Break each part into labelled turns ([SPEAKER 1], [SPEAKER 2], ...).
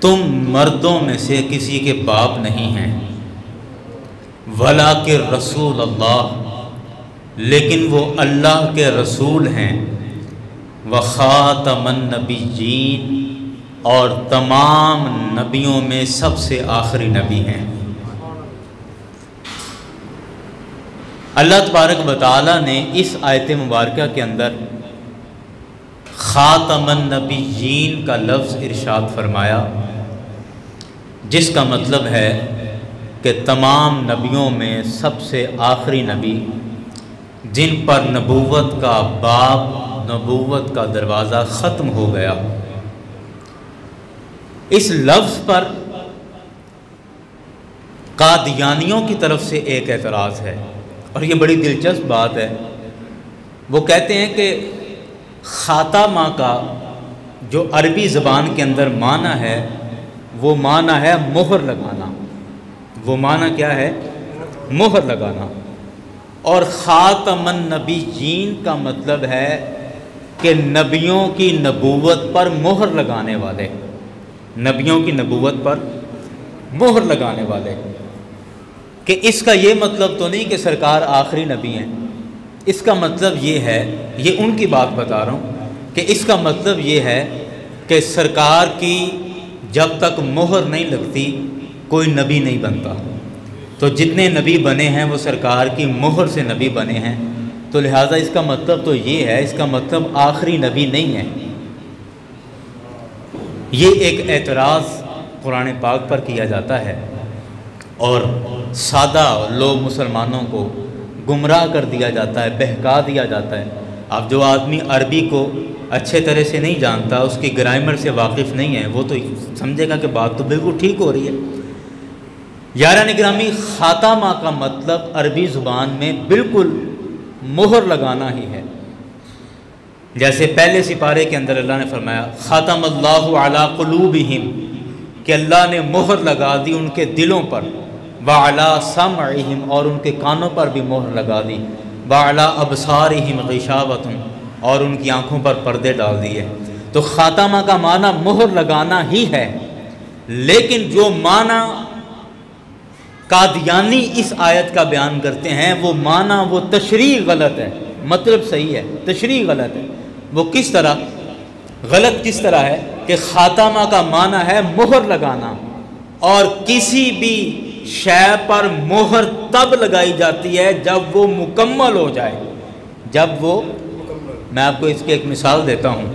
[SPEAKER 1] تم مردوں میں سے کسی کے باپ نہیں ہیں، ولاکن رسول اللہ، لیکن وہ اللہ کے رسول ہیں، وخاتم النبیین، اور تمام نبیوں میں سب سے آخری نبی ہیں۔ اللہ تبارک و تعالیٰ نے اس آیت مبارکہ کے اندر خاتم النبیین کا لفظ ارشاد فرمایا، جس کا مطلب ہے کہ تمام نبیوں میں سب سے آخری نبی، جن پر نبوت کا باب، نبوت کا دروازہ ختم ہو گیا۔ اس لفظ پر قادیانیوں کی طرف سے ایک اعتراض ہے، اور یہ بڑی دلچسپ بات ہے۔ وہ کہتے ہیں کہ خاتمہ کا جو عربی زبان کے اندر معنی ہے، وہ معنی ہے مہر لگانا۔ وہ معنی کیا ہے؟ مہر لگانا۔ اور خاتم النبیین کا مطلب ہے کہ نبیوں کی نبوت پر مہر لگانے والے، نبیوں کی نبوت پر مہر لگانے والے۔ کہ اس کا یہ مطلب تو نہیں کہ سرکار آخری نبی ہیں، اس کا مطلب یہ ہے، یہ ان کی بات بتا رہا ہوں، کہ اس کا مطلب یہ ہے کہ سرکار کی جب تک مہر نہیں لگتی کوئی نبی نہیں بنتا۔ تو جتنے نبی بنے ہیں وہ سرکار کی مہر سے نبی بنے ہیں، تو لہٰذا اس کا مطلب تو یہ ہے، اس کا مطلب آخری نبی نہیں ہے۔ یہ ایک اعتراض قرآن پاک پر کیا جاتا ہے، اور سادہ لوگ مسلمانوں کو گمراہ کر دیا جاتا ہے، بہکا دیا جاتا ہے۔ اب جو آدمی عربی کو اچھے طرح سے نہیں جانتا، اس کی گرامر سے واقف نہیں ہے، وہ تو سمجھے گا کہ بات تو بالکل ٹھیک ہو رہی ہے۔ یاران گرامی، خاتمہ کا مطلب عربی زبان میں بالکل مہر لگانا ہی ہے۔ جیسے پہلے سپارے کے اندر اللہ نے فرمایا خاتم اللہ علی قلوبہم، کہ اللہ نے مہر لگا دی ان کے دلوں پر، وعلی سمعہم، اور ان کے کانوں پر بھی مہر لگا دی، وعلی ابصارہم غشاوۃ، اور ان کی آنکھوں پر پردے ڈال دیے۔ تو خاتمہ کا معنی مہر لگانا ہی ہے، لیکن جو معنی قادیانی اس آیت کا بیان کرتے ہیں، وہ معنی، وہ تشریح غلط ہے۔ مطلب صحیح ہے، تشریح غلط ہے۔ وہ کس طرح غلط؟ کس طرح ہے کہ خاتمہ کا معنی ہے مہر لگانا، اور کسی بھی شے پر مہر تب لگائی جاتی ہے جب وہ مکمل ہو جائے، جب وہ، میں آپ کو اس کی ایک مثال دیتا ہوں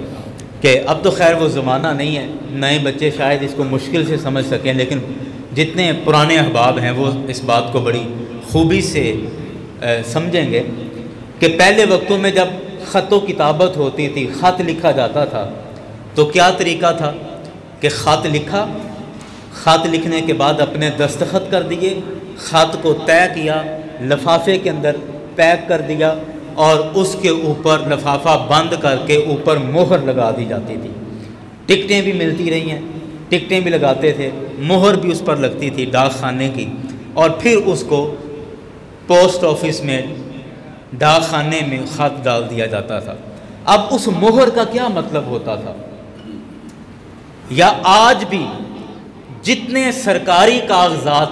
[SPEAKER 1] کہ اب تو خیر وہ زمانہ نہیں ہے، نئے بچے شاید اس کو مشکل سے سمجھ سکیں، لیکن جتنے پرانے احباب ہیں وہ اس بات کو بڑی خوبی سے سمجھیں گے کہ پہلے وقتوں میں جب خط و کتابت ہوتی تھی، خط لکھا جاتا تھا، تو کیا طریقہ تھا کہ خط لکھا، خط لکھنے کے بعد اپنے دستخط کر دیے، خط کو طے کیا، لفافے کے اندر پیک کر دیا، اور اس کے اوپر لفافہ بند کر کے اوپر مہر لگا دی جاتی تھی۔ ٹکٹیں بھی ملتی رہی ہیں، ٹکٹیں بھی لگاتے تھے، مہر بھی اس پر لگتی تھی ڈاک خانے کی، اور پھر اس کو پوسٹ آفس میں، ڈاک خانے میں خط ڈال دیا جاتا تھا۔ اب اس مہر کا کیا مطلب ہوتا تھا؟ یا آج بھی جتنے سرکاری کاغذات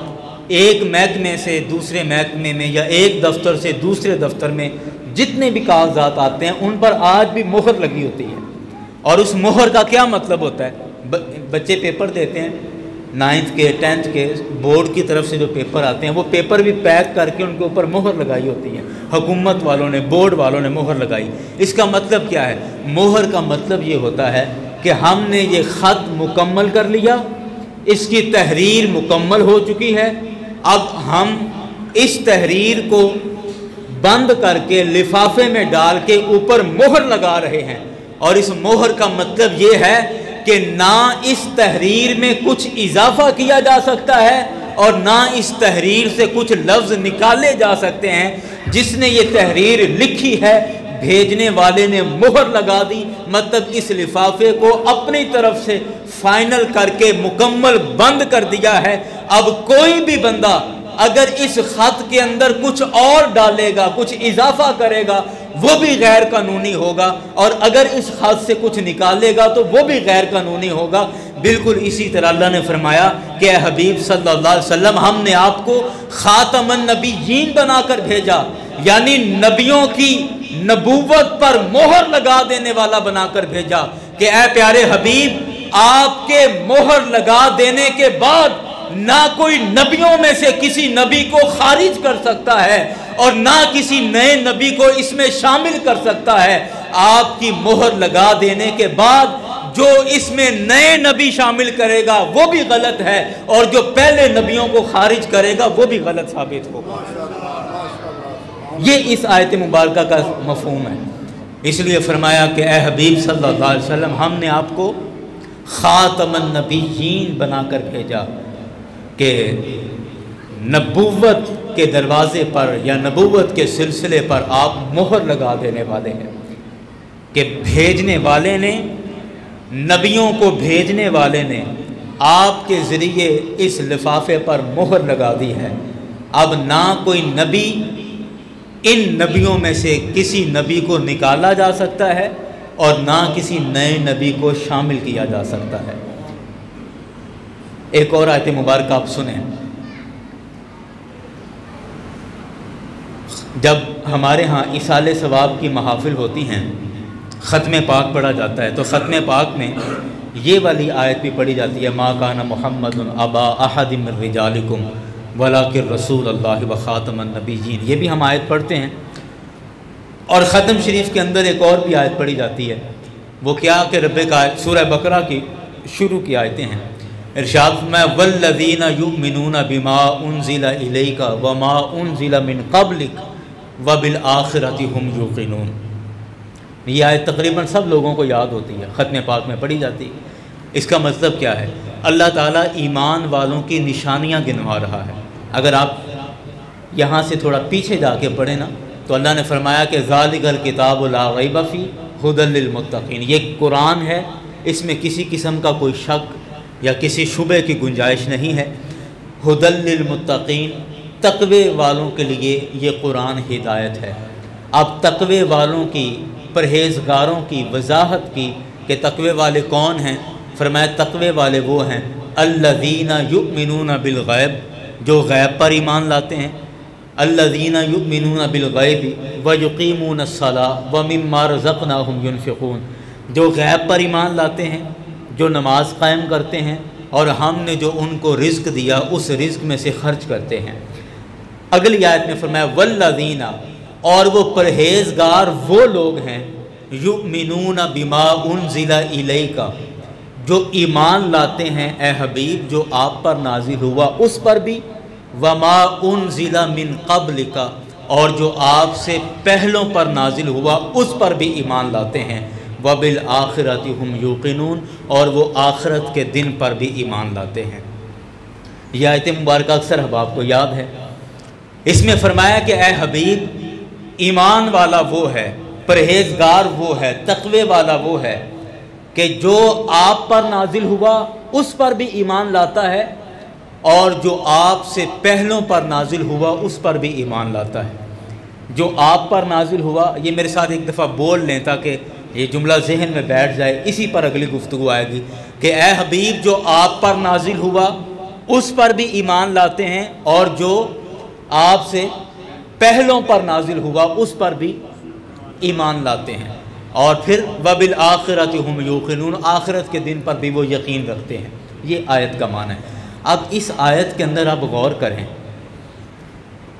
[SPEAKER 1] ایک محکمے سے دوسرے محکمے میں، یا ایک دفتر سے دوسرے دفتر میں جتنے بھی کاغذات آتے ہیں، ان پر آج بھی مہر لگی ہوتی ہے۔ اور اس مہر کا کیا مطلب ہوتا ہے؟ بچے پیپر دیتے ہیں، 9th کے 10th کے بورڈ کی طرف سے جو پیپر آتے ہیں، وہ پیپر بھی پیک کر کے ان کے اوپر مہر لگائی ہوتی ہے، حکومت والوں نے، بورڈ والوں نے مہر لگائی۔ اس کا مطلب کیا ہے؟ مہر کا مطلب یہ ہوتا ہے کہ ہم نے یہ خط مکمل کر لیا، اس کی تحریر مکمل ہو چکی ہے، اب ہم اس تحریر کو بند کر کے لفافے میں ڈال کے اوپر مہر لگا رہے ہیں۔ اور اس مہر کا مطلب یہ ہے کہ نہ اس تحریر میں کچھ اضافہ کیا جا سکتا ہے، اور نہ اس تحریر سے کچھ لفظ نکالے جا سکتے ہیں۔ جس نے یہ تحریر لکھی ہے، بھیجنے والے نے مہر لگا دی، مطلب اس لفافے کو اپنی طرف سے فائنل کر کے مکمل بند کر دیا ہے۔ اب کوئی بھی بندہ اگر اس خط کے اندر کچھ اور ڈالے گا، کچھ اضافہ کرے گا، وہ بھی غیر قانونی ہوگا، اور اگر اس خط سے کچھ نکالے گا تو وہ بھی غیر قانونی ہوگا۔ بالکل اسی طرح اللہ نے فرمایا کہ اے حبیب صلی اللہ علیہ وسلم ہم نے آپ کو خاتم النبیین بنا کر بھیجا، یعنی نبیوں کی نبوت پر مہر لگا دینے والا بنا کر بھیجا کہ اے پیارے حبیب آپ کے مہر لگا دینے کے بعد نہ کوئی نبیوں میں سے کسی نبی کو خارج کر سکتا ہے اور نہ کسی نئے نبی کو اس میں شامل کر سکتا ہے۔ آپ کی مہر لگا دینے کے بعد جو اس میں نئے نبی شامل کرے گا وہ بھی غلط ہے، اور جو پہلے نبیوں کو خارج کرے گا وہ بھی غلط ثابت ہوگا۔ یہ اس آیت مبارکہ کا مفہوم ہے۔ اس لیے فرمایا کہ اے حبیب صلی اللہ علیہ وسلم ہم نے آپ کو خاتم النبیین بنا کر بھیجا کہ نبوت کے دروازے پر یا نبوت کے سلسلے پر آپ مہر لگا دینے والے ہیں، کہ بھیجنے والے نے، نبیوں کو بھیجنے والے نے آپ کے ذریعے اس لفافے پر مہر لگا دی ہے۔ اب نہ کوئی نبی ان نبیوں میں سے کسی نبی کو نکالا جا سکتا ہے اور نہ کسی نئے نبی کو شامل کیا جا سکتا ہے۔ ایک اور آیت مبارکہ آپ سنیں۔ جب ہمارے ہاں ایصال ثواب کی محافل ہوتی ہیں، ختم پاک پڑھا جاتا ہے، تو ختم پاک میں یہ والی آیت بھی پڑھی جاتی ہے، ما کان محمد ابا احد من رجالکم ولکن رسول اللہ و خاتم النبیین، یہ بھی ہم آیت پڑھتے ہیں۔ اور ختم شریف کے اندر ایک اور بھی آیت پڑھی جاتی ہے، وہ کیا کہ رب کا آیت سورہ بقرہ کی شروع کی آیتیں ہیں۔ ارشاد میں والذین یؤمنون بما انزل الیک وما انزل من قبلک وبالآخرۃ ھم یوقنون۔ یہ آیت تقریباً سب لوگوں کو یاد ہوتی ہے، ختم پاک میں پڑھی جاتی ہے۔ اس کا مطلب کیا ہے؟ اللہ تعالیٰ ایمان والوں کی نشانیاں گنوا رہا ہے۔ اگر آپ یہاں سے تھوڑا پیچھے جا کے پڑھیں نا تو اللہ نے فرمایا کہ ذالک الکتاب لا ریب فیہ ھدی للمتقین، یہ قرآن ہے، اس میں کسی قسم کا کوئی شک یا کسی شبہ کی گنجائش نہیں ہے۔ ھدی للمتقین، تقوی والوں کے لیے یہ قرآن ہدایت ہے۔ اب تقوی والوں کی، پرہیزگاروں کی وضاحت کی کہ تقوی والے کون ہیں۔ فرمایا تقوی والے وہ ہیں الذین یؤمنون بالغیب، جو غیب پر ایمان لاتے ہیں، الذین یؤمنون بالغیب ویقیمون الصلاۃ ومما رزقناہم ینفقون، جو غیب پر ایمان لاتے ہیں، جو نماز قائم کرتے ہیں اور ہم نے جو ان کو رزق دیا اس رزق میں سے خرچ کرتے ہیں۔ اگلی آیت میں فرمایا والذین، اور وہ پرہیزگار وہ لوگ ہیں یؤمنون بما انزل الیک، جو ایمان لاتے ہیں اے حبیب جو آپ پر نازل ہوا اس پر بھی، وما انزل من قبلک، اور جو آپ سے پہلوں پر نازل ہوا اس پر بھی ایمان لاتے ہیں، وبالآخرۃ ھم یوقنون، اور وہ آخرت کے دن پر بھی ایمان لاتے ہیں۔ یہ آیت مبارکہ اکثر احباب کو یاد ہے۔ اس میں فرمایا کہ اے حبیب ایمان والا وہ ہے، پرہیزگار وہ ہے، تقوی والا وہ ہے کہ جو آپ پر نازل ہوا اس پر بھی ایمان لاتا ہے اور جو آپ سے پہلوں پر نازل ہوا اس پر بھی ایمان لاتا ہے۔ جو آپ پر نازل ہوا، یہ میرے ساتھ ایک دفعہ بول لیں تاکہ یہ جملہ ذہن میں بیٹھ جائے، اسی پر اگلی گفتگو آئے گی کہ اے حبیب جو آپ پر نازل ہوا اس پر بھی ایمان لاتے ہیں اور جو آپ سے پہلوں پر نازل ہوا اس پر بھی ایمان لاتے ہیں، اور پھر وبالآخرۃ ھم یوقنون، آخرت کے دن پر بھی وہ یقین رکھتے ہیں۔ یہ آیت کا معنی ہے۔ اب اس آیت کے اندر آپ غور کریں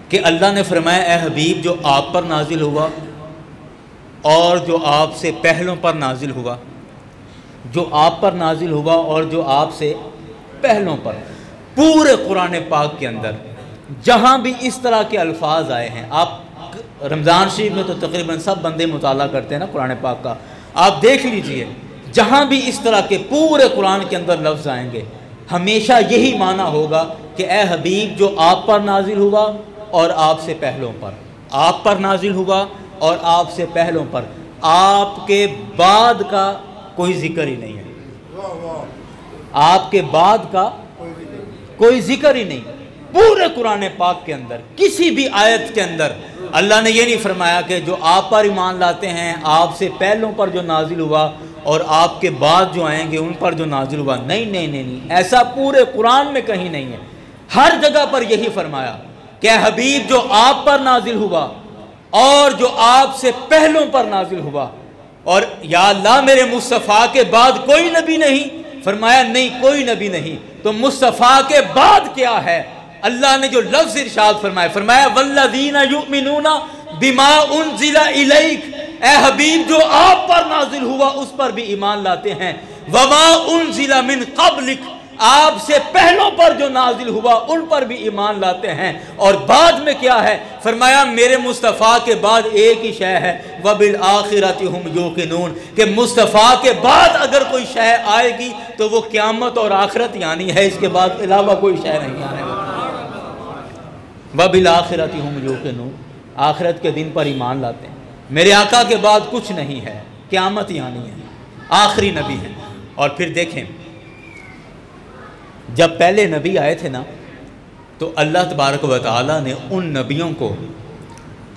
[SPEAKER 1] کہ اللہ نے فرمایا اے حبیب جو آپ پر نازل ہوا اور جو آپ سے پہلوں پر نازل ہوا، جو آپ پر نازل ہوا اور جو آپ سے پہلوں پر، پورے قرآن پاک کے اندر جہاں بھی اس طرح کے الفاظ آئے ہیں، آپ رمضان شریف میں تو تقریباً سب بندے مطالعہ کرتے ہیں نا قرآن پاک کا، آپ دیکھ لیجئے جہاں بھی اس طرح کے پورے قرآن کے اندر لفظ آئیں گے ہمیشہ یہی معنی ہوگا کہ اے حبیب جو آپ پر نازل ہوا اور آپ سے پہلوں پر، آپ پر نازل ہوا اور آپ سے پہلوں پر، آپ کے بعد کا کوئی ذکر ہی نہیں ہے، آپ کے بعد کا کوئی ذکر ہی نہیں۔ پورے قرآن پاک کے اندر کسی بھی آیت کے اندر اللہ نے یہ نہیں فرمایا کہ جو آپ پر ایمان لاتے ہیں، آپ سے پہلوں پر جو نازل ہوا اور آپ کے بعد جو آئیں گے ان پر جو نازل ہوا، نہیں، ایسا پورے قرآن میں کہیں نہیں ہے۔ ہر جگہ پر یہی فرمایا کہ اے حبیب جو آپ پر نازل ہوا اور جو آپ سے پہلوں پر نازل ہوا، اور یا اللہ میرے مصطفیٰ کے بعد کوئی نبی نہیں؟ فرمایا نہیں، کوئی نبی نہیں۔ تو مصطفیٰ کے بعد کیا ہے؟ اللہ نے جو لفظ ارشاد فرمایا والذین یؤمنون بما انزل الیک، اے حبیب جو آپ پر نازل ہوا اس پر بھی ایمان لاتے ہیں، وما انزل من قبلک، آپ سے پہلوں پر جو نازل ہوا ان پر بھی ایمان لاتے ہیں۔ اور بعد میں کیا ہے؟ فرمایا میرے مصطفیٰ کے بعد ایک ہی شے ہے، وبالآخرۃ ہم یوقنون، کہ مصطفیٰ کے بعد اگر کوئی شے آئے گی تو وہ قیامت اور آخرت یعنی ہے، اس کے بعد علاوہ کوئی شے نہیں آنے والا۔ وبالآخرۃ ہم یوقنون، آخرت کے دن پر ایمان لاتے ہیں۔ میرے آقا کے بعد کچھ نہیں ہے، قیامت یعنی ہے، آخری نبی ہے۔ اور پھر دیکھیں جب پہلے نبی آئے تھے نا تو اللہ تبارک و تعالیٰ نے ان نبیوں کو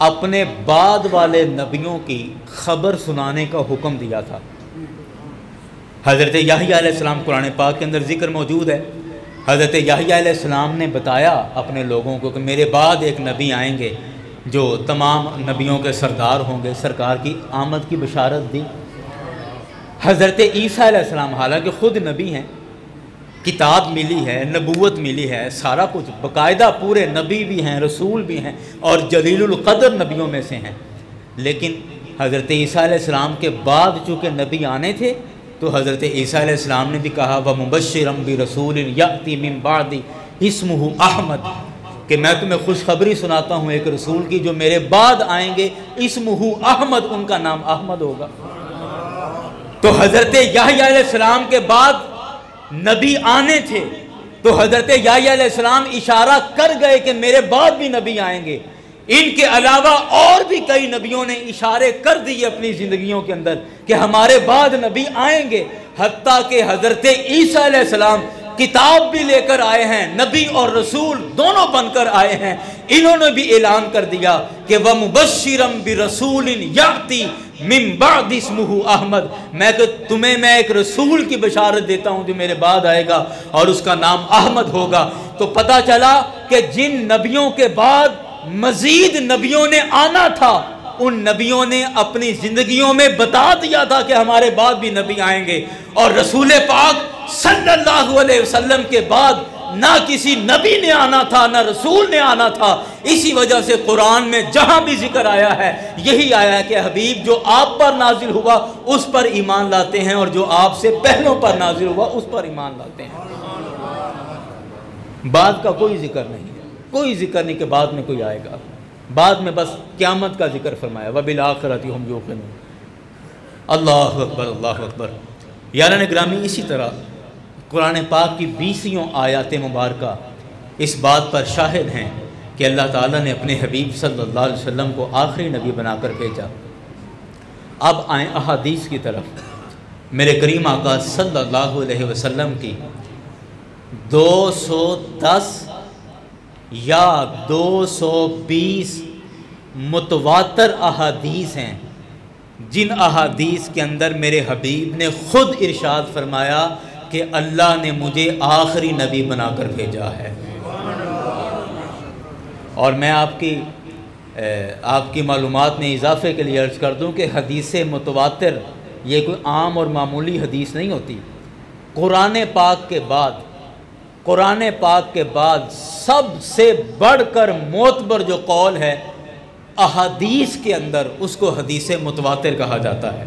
[SPEAKER 1] اپنے بعد والے نبیوں کی خبر سنانے کا حکم دیا تھا۔ حضرت یحییٰ علیہ السلام قرآن پاک کے اندر ذکر موجود ہے، حضرت یحییٰ علیہ السلام نے بتایا اپنے لوگوں کو کہ میرے بعد ایک نبی آئیں گے جو تمام نبیوں کے سردار ہوں گے، سرکار کی آمد کی بشارت دی۔ حضرت عیسیٰ علیہ السلام حالانکہ خود نبی ہیں، کتاب ملی ہے، نبوت ملی ہے، سارا کچھ باقاعدہ پورے نبی بھی ہیں، رسول بھی ہیں اور جلیل القدر نبیوں میں سے ہیں، لیکن حضرت عیسیٰ علیہ السلام کے بعد چونکہ نبی آنے تھے تو حضرت عیسیٰ علیہ السلام نے بھی کہا وَمُبَشِّرًا بِرَسُولٍ يَأْتِي مِن بَعْدِي اسمہ احمد، کہ میں تمہیں خوشخبری سناتا ہوں ایک رسول کی جو میرے بعد آئیں گے، اسمہ احمد، ان کا نام احمد ہوگا۔ تو حضرت یحییٰ علیہ السلام کے بعد نبی آنے تھے تو حضرت یحییٰ علیہ السلام اشارہ کر گئے کہ میرے بعد بھی نبی آئیں گے۔ ان کے علاوہ اور بھی کئی نبیوں نے اشارے کر دیے اپنی زندگیوں کے اندر کہ ہمارے بعد نبی آئیں گے، حتیٰ کہ حضرت عیسیٰ علیہ السلام کتاب بھی لے کر آئے ہیں، نبی اور رسول دونوں بن کر آئے ہیں۔ انہوں نے بھی اعلان کر دیا کہ وَمُبَشِّرًا بِرَسُولٍ يَأْتِي من بعد اسمہ احمد، میں ایک رسول کی بشارت دیتا ہوں جو میرے بعد آئے گا اور اس کا نام احمد ہوگا۔ تو پتہ چلا کہ جن نبیوں کے بعد مزید نبیوں نے آنا تھا ان نبیوں نے اپنی زندگیوں میں بتا دیا تھا کہ ہمارے بعد بھی نبی آئیں گے، اور رسول پاک صلی اللہ علیہ وسلم کے بعد نہ کسی نبی نے آنا تھا نہ رسول نے آنا تھا۔ اسی وجہ سے قرآن میں جہاں بھی ذکر آیا ہے یہی آیا ہے کہ حبیب جو آپ پر نازل ہوا اس پر ایمان لاتے ہیں اور جو آپ سے پہلوں پر نازل ہوا اس پر ایمان لاتے ہیں۔ بعد کا کوئی ذکر نہیں، کوئی ذکر نہیں کہ بعد میں کوئی آئے گا، بعد میں بس قیامت کا ذکر فرمایا وَبِالْآخِرَةِ هُمْ يُوقِنُونَ۔ اللہ اکبر، اللہ اکبر۔ یاران گرامی، اسی طرح قرآن پاک کی 20 آیات مبارکہ اس بات پر شاہد ہیں کہ اللہ تعالیٰ نے اپنے حبیب صلی اللہ علیہ وسلم کو آخری نبی بنا کر بھیجا۔ اب آئیں احادیث کی طرف۔ میرے کریم آقا صلی اللہ علیہ وسلم کی 210 یا 220 متواتر احادیث ہیں جن احادیث کے اندر میرے حبیب نے خود ارشاد فرمایا کہ اللہ نے مجھے آخری نبی بنا کر بھیجا ہے۔ اور میں آپ کی معلومات میں اضافے کے لیے عرض کر دوں کہ حدیث متواتر یہ کوئی عام اور معمولی حدیث نہیں ہوتی۔ قرآن پاک کے بعد سب سے بڑھ کر معتبر جو قول ہے احادیث کے اندر اس کو حدیث متواتر کہا جاتا ہے،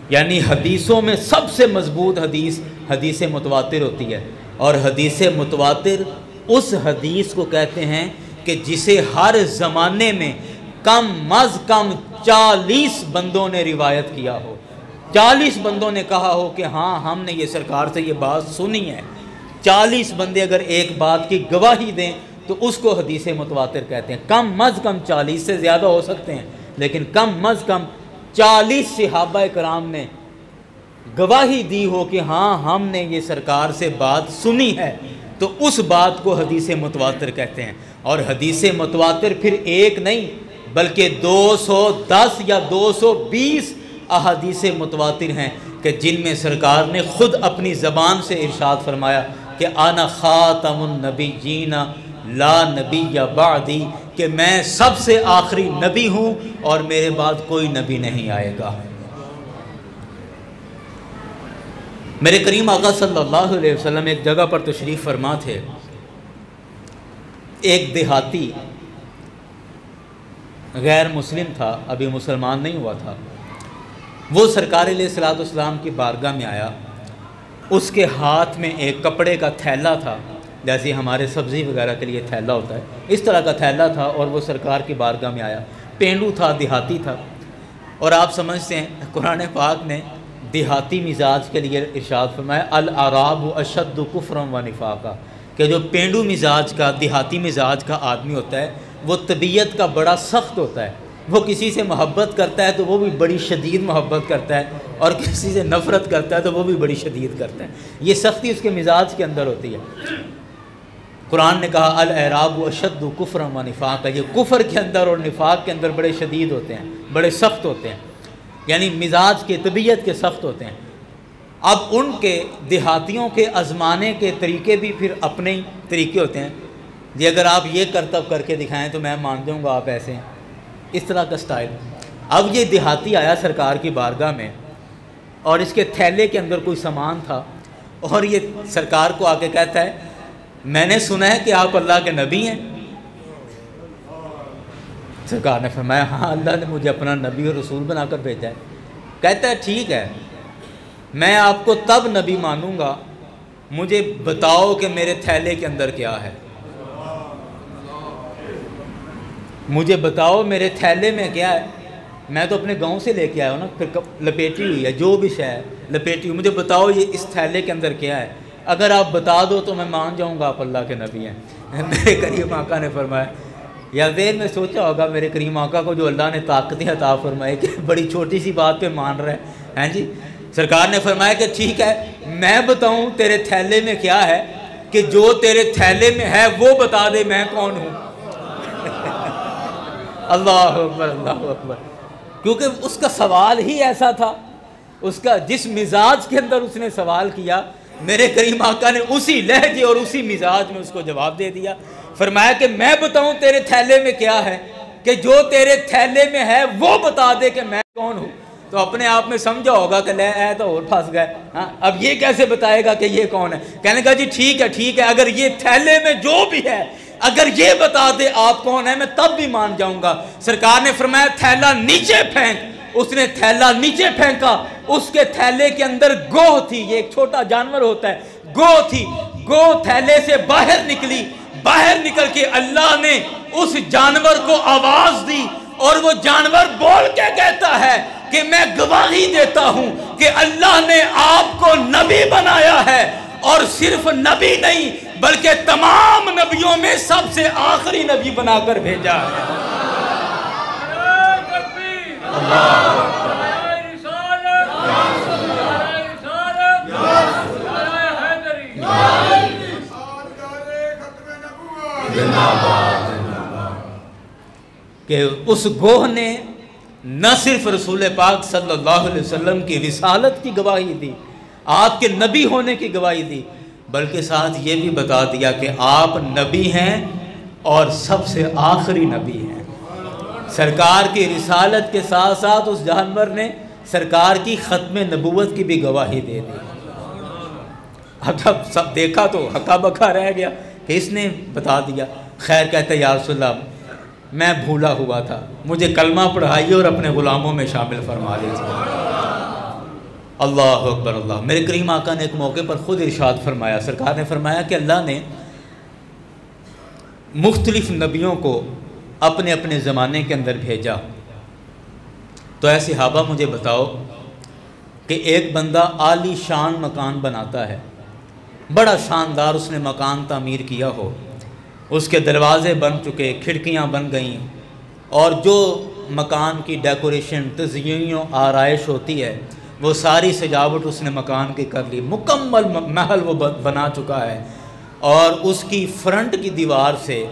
[SPEAKER 1] یعنی حدیثوں میں سب سے مضبوط حدیث متواتر ہوتی ہے۔ اور حدیث متواتر اس حدیث کو کہتے ہیں کہ جسے ہر زمانے میں کم از کم 40 بندوں نے روایت کیا ہو، 40 بندوں نے کہا ہو کہ ہاں ہم نے یہ سرکار سے یہ بات سنی ہے۔ 40 بندے اگر ایک بات کی گواہی دیں تو اس کو حدیث متواتر کہتے ہیں۔ کم از کم 40 سے زیادہ ہو سکتے ہیں لیکن کم از کم 40 صحابہ کرام نے گواہی دی ہو کہ ہاں ہم نے یہ سرکار سے بات سنی ہے تو اس بات کو حدیث متواتر کہتے ہیں۔ اور حدیث متواتر پھر ایک نہیں بلکہ 210 یا 220 احادیث متواتر ہیں کہ جن میں سرکار نے خود اپنی زبان سے ارشاد فرمایا کہ انا خاتم النبیین لا نبی بعدی، کہ میں سب سے آخری نبی ہوں اور میرے بعد کوئی نبی نہیں آئے گا۔ میرے کریم آقا صلی اللہ علیہ وسلم ایک جگہ پر تشریف فرما تھے، ایک دیہاتی غیر مسلم تھا، ابھی مسلمان نہیں ہوا تھا، وہ سرکار علیہ الصلوۃ والسلام کی بارگاہ میں آیا، اس کے ہاتھ میں ایک کپڑے کا تھیلا تھا، جیسے ہمارے سبزی وغیرہ کے لیے تھیلا ہوتا ہے، اس طرح کا تھیلا تھا، اور وہ سرکار کی بارگاہ میں آیا، پینڈو تھا، دیہاتی تھا۔ اور آپ سمجھتے ہیں قرآن پاک نے دیہاتی مزاج کے لیے ارشاد فرمایا الاعراب اشد کفرا و نفاقا، کہ جو پینڈو مزاج کا، دیہاتی مزاج کا آدمی ہوتا ہے وہ طبیعت کا بڑا سخت ہوتا ہے، وہ کسی سے محبت کرتا ہے تو وہ بھی بڑی شدید محبت کرتا ہے، اور کسی سے نفرت کرتا ہے تو وہ بھی بڑی شدید کرتا ہے، یہ سختی اس کے مزاج کے اندر ہوتی ہے۔ قرآن نے کہا الاعراب اشد کفرا و نفاقا، یہ کفر کے اندر اور نفاق کے اندر بڑے شدید ہوتے ہیں، بڑے سخت ہوتے ہیں، یعنی مزاج کے، طبیعت کے سخت ہوتے ہیں۔ اب ان کے دیہاتیوں کے آزمانے کے طریقے بھی پھر اپنے ہی طریقے ہوتے ہیں، جی اگر آپ یہ کرتب کر کے دکھائیں تو میں مان جاؤں گا آپ ایسے ہیں، اس طرح کا سٹائل۔ اب یہ دیہاتی آیا سرکار کی بارگاہ میں، اور اس کے تھیلے کے اندر کوئی سامان تھا، اور یہ سرکار کو آ کے کہتا ہے میں نے سنا ہے کہ آپ اللہ کے نبی ہیں۔ سرکار نے فرمایا ہاں، اللہ نے مجھے اپنا نبی اور رسول بنا کر بھیجا ہے۔ کہتا ہے ٹھیک ہے، میں آپ کو تب نبی مانوں گا مجھے بتاؤ کہ میرے تھیلے کے اندر کیا ہے، مجھے بتاؤ میرے تھیلے میں کیا ہے، میں تو اپنے گاؤں سے لے کے آیا ہوں نا، پھر لپیٹی ہوئی ہے، جو بھی شے ہے لپیٹی ہوئی، مجھے بتاؤ یہ اس تھیلے کے اندر کیا ہے، اگر آپ بتا دو تو میں مان جاؤں گا آپ اللہ کے نبی ہیں۔ میرے کریم آقا نے فرمایا، یا ذہن میں سوچا ہوگا میرے کریم آقا کو جو اللہ نے طاقتیں عطا فرمائے کہ بڑی چھوٹی سی بات پہ مان رہے ہیں جی۔ سرکار نے فرمایا کہ ٹھیک ہے، میں بتاؤں تیرے تھیلے میں کیا ہے، کہ جو تیرے تھیلے میں ہے وہ بتا دے میں کون ہوں۔ اللہ اکبر، اللہ اکبر، کیونکہ اس کا سوال ہی ایسا تھا، اس کا جس مزاج کے اندر اس نے سوال کیا، میرے کریم آقا نے اسی لہجے اور اسی مزاج میں اس کو جواب دے دیا۔ فرمایا کہ میں بتاؤں تیرے تھیلے میں کیا ہے، کہ جو تیرے تھیلے میں ہے وہ بتا دے کہ میں کون ہوں۔ تو اپنے آپ میں سمجھا ہوگا کہ لے اے تو اور پھنس گئے، ہاں اب یہ کیسے بتائے گا کہ یہ کون ہے۔ کہنے کا جی ٹھیک ہے، اگر یہ تھیلے میں جو بھی ہے اگر یہ بتا دے آپ کون ہے میں تب بھی مان جاؤں گا۔ سرکار نے فرمایا تھیلا نیچے پھینک، اس نے تھیلا نیچے پھینکا، اس کے تھیلے کے اندر گوہ تھی، یہ ایک چھوٹا جانور ہوتا ہے، گوہ تھی، گوہ تھیلے سے باہر نکلی، باہر نکل کے اللہ نے اس جانور کو آواز دی، اور وہ جانور بول کے کہتا ہے کہ میں گواہی دیتا ہوں کہ اللہ نے آپ کو نبی بنایا ہے، اور صرف نبی نہیں بلکہ تمام نبیوں میں سب سے آخری نبی بنا کر بھیجا ہے۔ کہ اس گوہ نے نہ صرف رسول پاک صلی اللہ علیہ وسلم کی رسالت کی گواہی دی، آپ کے نبی ہونے کی گواہی دی، بلکہ ساتھ یہ بھی بتا دیا کہ آپ نبی ہیں اور سب سے آخری نبی ہیں۔ سرکار کی رسالت کے ساتھ ساتھ اس جانور نے سرکار کی ختم نبوت کی بھی گواہی دے دی۔ اب جب سب دیکھا تو ہکا بکا رہ گیا کہ اس نے بتا دیا۔ خیر کہتے یا رسول اللہ میں بھولا ہوا تھا، مجھے کلمہ پڑھائیے اور اپنے غلاموں میں شامل فرما لیجیے۔ اللہ اکبر، اللہ۔ میرے کریم آقا نے ایک موقع پر خود ارشاد فرمایا، سرکار نے فرمایا کہ اللہ نے مختلف نبیوں کو اپنے اپنے زمانے کے اندر بھیجا، تو اے صحابہ مجھے بتاؤ کہ ایک بندہ عالی شان مکان بناتا ہے، بڑا شاندار اس نے مکان تعمیر کیا ہو، اس کے دروازے بن چکے، کھڑکیاں بن گئیں، اور جو مکان کی ڈیکوریشن، تزئین و آرائش ہوتی ہے وہ ساری سجاوٹ اس نے مکان کی کر لی، مکمل محل وہ بنا چکا ہے، اور اس کی فرنٹ کی دیوار سے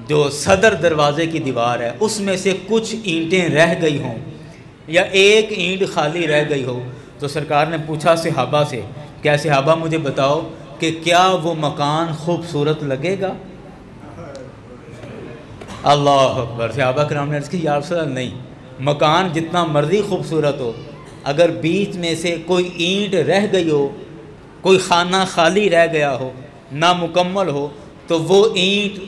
[SPEAKER 1] جو صدر دروازے کی دیوار ہے اس میں سے کچھ اینٹیں رہ گئی ہوں، یا ایک اینٹ خالی رہ گئی ہو تو سرکار نے پوچھا صحابہ سے، کیا صحابہ مجھے بتاؤ کہ کیا وہ مکان خوبصورت لگے گا؟ اللہ اکبر۔ صحابہ کرام نے عرض کی یا رسول اللہ نہیں، مکان جتنا مرضی خوبصورت ہو، اگر بیچ میں سے کوئی اینٹ رہ گئی ہو، کوئی خانہ خالی رہ گیا ہو، نامکمل ہو، تو وہ اینٹ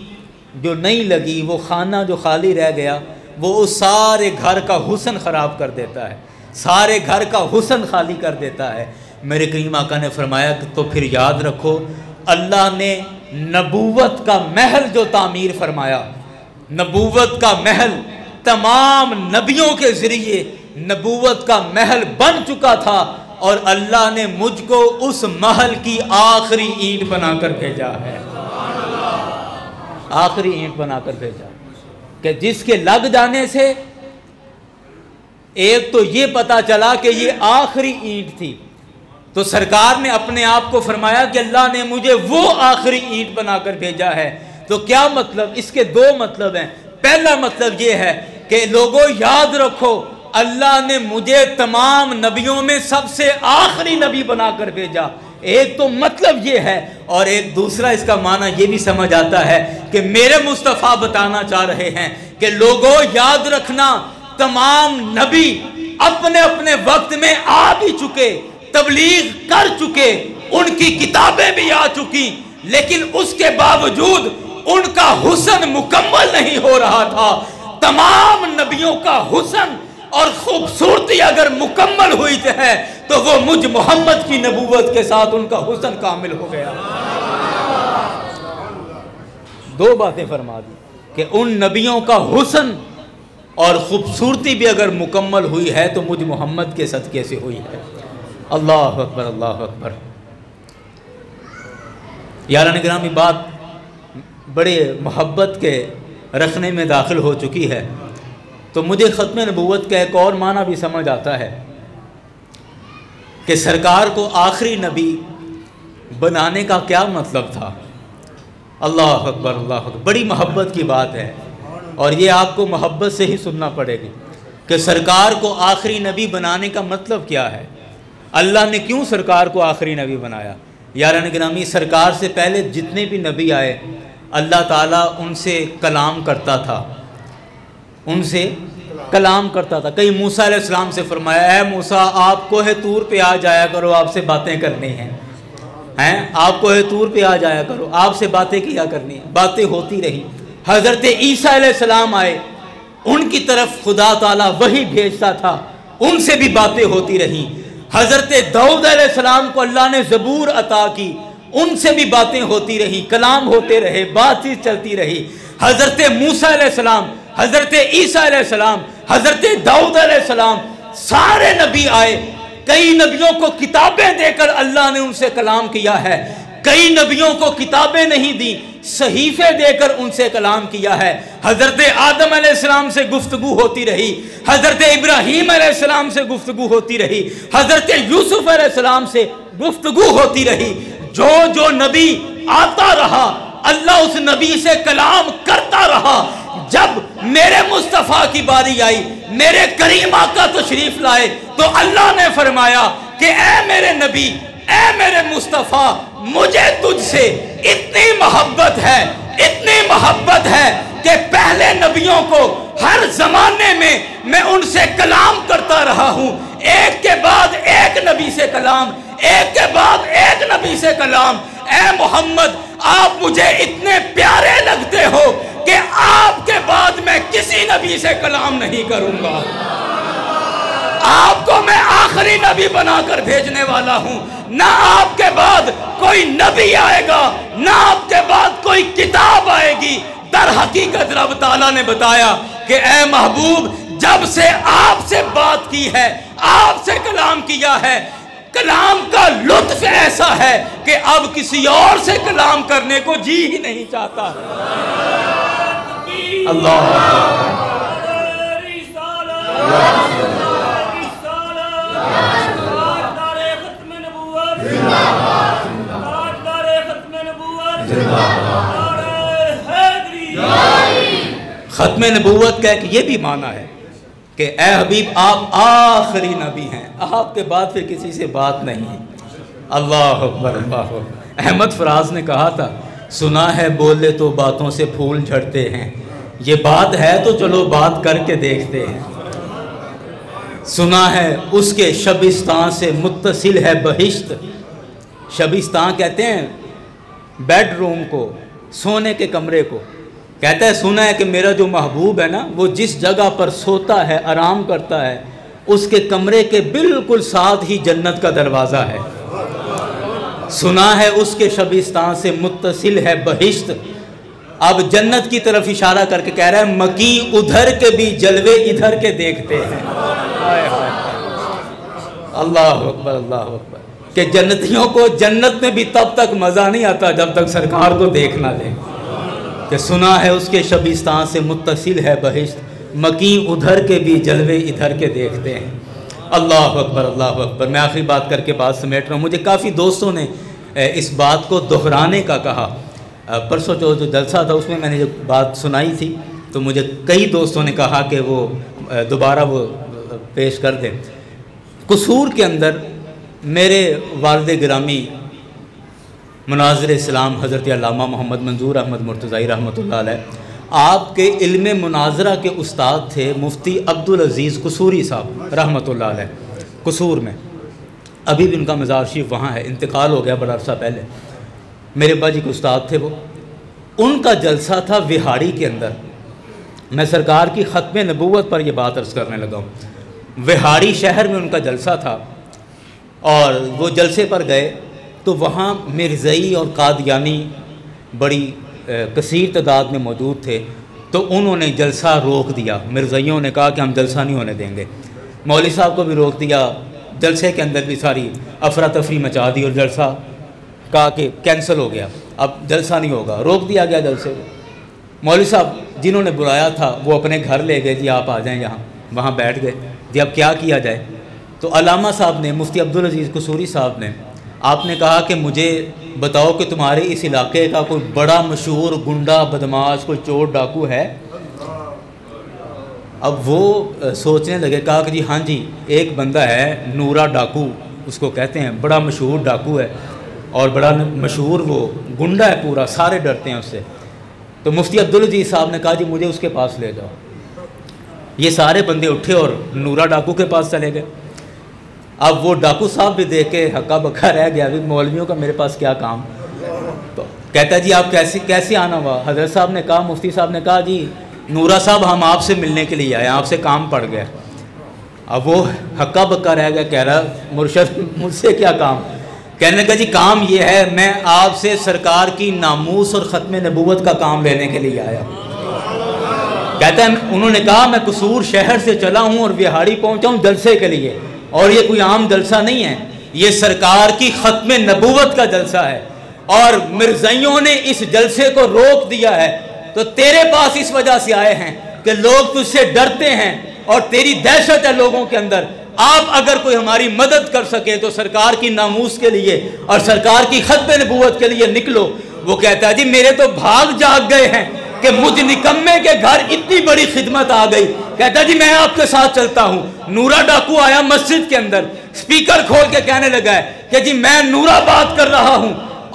[SPEAKER 1] جو نہیں لگی، وہ خانہ جو خالی رہ گیا، وہ اس سارے گھر کا حسن خراب کر دیتا ہے، سارے گھر کا حسن خالی کر دیتا ہے۔ میرے کریم آقا نے فرمایا کہ تو پھر یاد رکھو، اللہ نے نبوت کا محل جو تعمیر فرمایا، نبوت کا محل تمام نبیوں کے ذریعے نبوت کا محل بن چکا تھا، اور اللہ نے مجھ کو اس محل کی آخری اینٹ بنا کر بھیجا ہے، آخری اینٹ بنا کر بھیجا، کہ جس کے لگ جانے سے ایک تو یہ پتا چلا کہ یہ آخری اینٹ تھی، تو سرکار نے اپنے آپ کو فرمایا کہ اللہ نے مجھے وہ آخری اینٹ بنا کر بھیجا ہے۔ تو کیا مطلب؟ اس کے دو مطلب ہیں۔ پہلا مطلب یہ ہے کہ لوگوں یاد رکھو، اللہ نے مجھے تمام نبیوں میں سب سے آخری نبی بنا کر بھیجا، ایک تو مطلب یہ ہے، اور ایک دوسرا اس کا معنی یہ بھی سمجھ آتا ہے کہ میرے مصطفیٰ بتانا چاہ رہے ہیں کہ لوگوں یاد رکھنا، تمام نبی اپنے اپنے وقت میں آ بھی چکے، تبلیغ کر چکے، ان کی کتابیں بھی آ چکی، لیکن اس کے باوجود ان کا حسن مکمل نہیں ہو رہا تھا۔ تمام نبیوں کا حسن اور خوبصورتی اگر مکمل ہوئی ہے تو وہ مجھ محمد کی نبوت کے ساتھ ان کا حسن کامل ہو گیا۔ دو باتیں فرما دی کہ ان نبیوں کا حسن اور خوبصورتی بھی اگر مکمل ہوئی ہے تو مجھ محمد کے صدقے سے ہوئی ہے۔ اللہ اکبر، اللہ اکبر۔ یاران گرامی، بات بڑے محبت کے رکھنے میں داخل ہو چکی ہے، تو مجھے ختم نبوت کا ایک اور معنی بھی سمجھ آتا ہے کہ سرکار کو آخری نبی بنانے کا کیا مطلب تھا۔ اللہ اکبر، اللہ اکبر، بڑی محبت کی بات ہے، اور یہ آپ کو محبت سے ہی سننا پڑے گی کہ سرکار کو آخری نبی بنانے کا مطلب کیا ہے، اللہ نے کیوں سرکار کو آخری نبی بنایا۔ یاران گرامی، سرکار سے پہلے جتنے بھی نبی آئے اللہ تعالیٰ ان سے کلام کرتا تھا، ان سے کلام کرتا تھا۔ کئی موسیٰ علیہ السلام سے فرمایا، اے موسیٰ آپ کوہ طور پہ آ جایا کرو، آپ سے باتیں کرنی ہیں، آپ کوہ طور پہ آ جایا کرو، آپ سے باتیں کیا کرنی ہیں۔ باتیں ہوتی رہی۔ حضرت عیسیٰ علیہ السلام آئے، ان کی طرف خدا تعالیٰ وحی بھیجتا تھا، ان سے بھی باتیں ہوتی رہی۔ حضرت داؤد علیہ السلام کو اللہ نے زبور عطا کی، ان سے بھی باتیں ہوتی رہی، کلام ہوتے رہے، بات چیت چلتی رہی۔ حضرت موسیٰ علیہ السلام، حضرت عیسیٰ علیہ السلام، حضرت داؤد علیہ السلام، سارے نبی آئے۔ کئی نبیوں کو کتابیں دے کر اللہ نے ان سے کلام کیا ہے، کئی نبیوں کو کتابیں نہیں دی، صحیفے دے کر ان سے کلام کیا ہے۔ حضرت آدم علیہ السلام سے گفتگو ہوتی رہی، حضرت ابراہیم علیہ السلام سے گفتگو ہوتی رہی، حضرت یوسف علیہ السلام سے گفتگو ہوتی رہی۔ جو جو نبی آتا رہا اللہ اس نبی سے کلام کرتا رہا۔ جب میرے مصطفیٰ کی باری آئی، میرے کریم آقا تشریف لائے، تو اللہ نے فرمایا کہ اے میرے نبی، اے میرے مصطفیٰ، مجھے تجھ سے اتنی محبت ہے، اتنی محبت ہے کہ پہلے نبیوں کو ہر زمانے میں ان سے کلام کرتا رہا ہوں، ایک کے بعد ایک نبی سے کلام، ایک کے بعد ایک نبی سے کلام۔ اے محمد، آپ مجھے اتنے پیارے لگتے ہو کہ آپ کے بعد میں کسی نبی سے کلام نہیں کروں گا۔ آپ کو میں آخری نبی بنا کر بھیجنے والا ہوں، نہ آپ کے بعد کوئی نبی آئے گا، نہ آپ کے بعد کوئی کتاب آئے گی۔ در حقیقت رب تعالیٰ نے بتایا کہ اے محبوب، جب سے آپ سے بات کی ہے، آپ سے کلام کیا ہے، کلام کا لطف ایسا ہے کہ اب کسی اور سے کلام کرنے کو جی ہی نہیں چاہتا۔ اللہ ختم نبوت کا ایک یہ بھی معنی ہے کہ اے حبیب آپ آخری نبی ہیں، آپ کے بعد پھر کسی سے بات نہیں ہے۔ اللہ اکبر اللہ اکبر۔ احمد فراز نے کہا تھا سنا ہے بولے تو باتوں سے پھول جھڑتے ہیں، یہ بات ہے تو چلو بات کر کے دیکھتے ہیں۔ سنا ہے اس کے شبستان سے متصل ہے بہشت، شبستان کہتے ہیں بیڈ روم کو، سونے کے کمرے کو۔ کہتا ہے سنا ہے کہ میرا جو محبوب ہے نا وہ جس جگہ پر سوتا ہے آرام کرتا ہے اس کے کمرے کے بالکل ساتھ ہی جنت کا دروازہ ہے۔ سنا ہے اس کے شبستان سے متصل ہے بہشت۔ اب جنت کی طرف اشارہ کر کے کہہ رہا ہے مکی ادھر کے بھی جلوے ادھر کے دیکھتے ہیں۔ اللہ اکبر اللہ اکبر، کہ جنتیوں کو جنت میں بھی تب تک مزہ نہیں آتا جب تک سرکار کو دیکھ نہ لے۔ کہ سنا ہے اس کے شبستان سے متصل ہے بہشت، مکی ادھر کے بھی جلوے ادھر کے دیکھتے ہیں۔ اللہ اکبر اللہ اکبر۔ میں آخری بات کر کے بات سمیٹ رہا ہوں۔ مجھے کافی دوستوں نے اس بات کو دہرانے کا کہا۔ پرسوں جو جلسہ تھا اس میں میں نے جو بات سنائی تھی تو مجھے کئی دوستوں نے کہا کہ وہ دوبارہ وہ پیش کر دیں۔ قصور کے اندر میرے والد گرامی مناظر اسلام حضرت علامہ محمد منظور احمد مرتضی رحمۃ اللہ علیہ، آپ کے علم مناظرہ کے استاد تھے مفتی عبدالعزیز قصوری صاحب رحمۃ اللہ علیہ، قصور میں۔ ابھی بھی ان کا مزار شریف وہاں ہے، انتقال ہو گیا بڑا عرصہ پہلے۔ میرے ابا جی کے استاد تھے وہ۔ ان کا جلسہ تھا وہاڑی کے اندر۔ میں سرکار کی ختم نبوت پر یہ بات عرض کرنے لگا ہوں۔ وہاڑی شہر میں ان کا جلسہ تھا اور وہ جلسے پر گئے تو وہاں مرزئی اور قادیانی بڑی کثیر تعداد میں موجود تھے، تو انہوں نے جلسہ روک دیا۔ مرزائیوں نے کہا کہ ہم جلسہ نہیں ہونے دیں گے، مولوی صاحب کو بھی روک دیا، جلسے کے اندر بھی ساری افراتفری مچا دی اور جلسہ کہا کہ کینسل ہو گیا، اب جلسہ نہیں ہوگا، روک دیا گیا جلسے کو۔ مولوی صاحب جنہوں نے بلایا تھا وہ اپنے گھر لے گئے، جی آپ آ جائیں یہاں، وہاں بیٹھ گئے، جی اب کیا کیا جائے؟ تو علامہ صاحب نے، مفتی عبدالعزیز قصوری صاحب نے، آپ نے کہا کہ مجھے بتاؤ کہ تمہارے اس علاقے کا کوئی بڑا مشہور گنڈا بدماش کوئی چور ڈاکو ہے؟ اب وہ سوچنے لگے، کہا کہ جی ہاں جی ایک بندہ ہے نورا ڈاکو اس کو کہتے ہیں، بڑا مشہور ڈاکو ہے اور بڑا مشہور وہ گنڈا ہے پورا، سارے ڈرتے ہیں اس سے۔ تو مفتی عبدالعزیز صاحب نے کہا جی مجھے اس کے پاس لے جاؤ۔ یہ سارے بندے اٹھے اور نورا ڈاکو کے پاس چلے گئے۔ اب وہ ڈاکو صاحب بھی دیکھ کے ہکا بکا رہ گیا، ابھی مولویوں کا میرے پاس کیا کام؟ تو کہتا ہے جی آپ کیسے آنا ہوا؟ حضرت صاحب نے کہا، مفتی صاحب نے کہا جی نورا صاحب ہم آپ سے ملنے کے لیے آئے، آپ سے کام پڑ گیا۔ اب وہ ہکا بکا رہ گیا، کہہ رہا مرشد مجھ سے کیا کام؟ کہنے کا جی کام یہ ہے میں آپ سے سرکار کی ناموس اور ختم نبوت کا کام لینے کے لیے آیا۔ کہتا ہے انہوں نے کہا میں قصور شہر سے چلا ہوں اور وہاڑی پہنچا ہوں جلسے کے لیے، اور یہ کوئی عام جلسہ نہیں ہے، یہ سرکار کی ختم نبوت کا جلسہ ہے، اور مرزائیوں نے اس جلسے کو روک دیا ہے، تو تیرے پاس اس وجہ سے آئے ہیں کہ لوگ تجھ سے ڈرتے ہیں اور تیری دہشت ہے لوگوں کے اندر۔ آپ اگر کوئی ہماری مدد کر سکے تو سرکار کی ناموس کے لیے اور سرکار کی ختم نبوت کے لیے نکلو۔ وہ کہتا ہے جی میرے تو بھاگ جاگ گئے ہیں کہ مجھ نکمے کے گھر اتنی بڑی خدمت آ گئی۔ کہتا ہے جی میں آپ کے ساتھ چلتا ہوں۔ نورا ڈاکو آیا مسجد کے اندر، سپیکر کھول کے کہنے لگا ہے کہ جی میں نورا بات کر رہا ہوں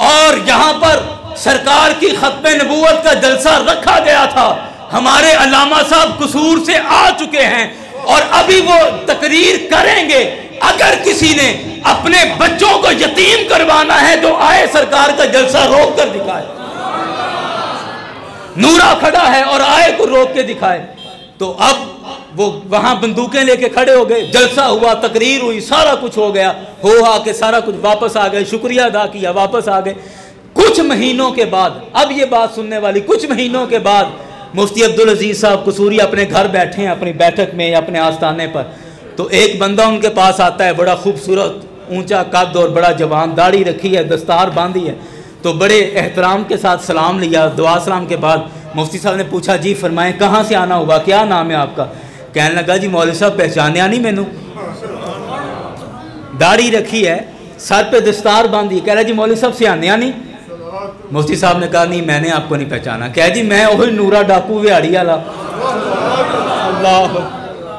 [SPEAKER 1] اور یہاں پر سرکار کی ختم نبوت کا جلسہ رکھا گیا تھا، ہمارے علامہ صاحب قصور سے آ چکے ہیں اور ابھی وہ تقریر کریں گے، اگر کسی نے اپنے بچوں کو یتیم کروانا ہے تو آئے سرکار کا جلسہ روک کر دکھائے۔ نورا کھڑا ہے اور آئے کو روک کے دکھائے۔ تو اب وہ وہاں بندوقیں لے کے کھڑے ہو گئے، جلسہ ہوا، تقریر ہوئی، سارا کچھ ہو گیا، ہو کے سارا کچھ واپس آ گئے، شکریہ ادا کیا، واپس آ گئے۔ کچھ مہینوں کے بعد، اب یہ بات سننے والی، کچھ مہینوں کے بعد مفتی عبدالعزیز صاحب قصوری اپنے گھر بیٹھے ہیں اپنی بیٹھک میں یا اپنے آستانے پر، تو ایک بندہ ان کے پاس آتا ہے، بڑا خوبصورت اونچا قد اور بڑا جوان، داڑھی رکھی ہے، دستار باندھی ہے، تو بڑے احترام کے ساتھ سلام لیا۔ دعا سلام کے بعد مفتی صاحب نے پوچھا جی فرمائیں کہاں سے آنا ہوگا، کیا نام ہے آپ کا؟ کہنے لگا جی مولوی صاحب پہچانیا نہیں مینوں، داڑھی رکھی ہے، سر پہ دستار باندھی، کہہ رہا جی مولوی صاحب سیانیا نہیں؟ مفتی صاحب نے کہا نہیں میں نے آپ کو نہیں پہچانا۔ کہہ جی میں وہی نورا ڈاکو وہاڑی والا۔ اللہ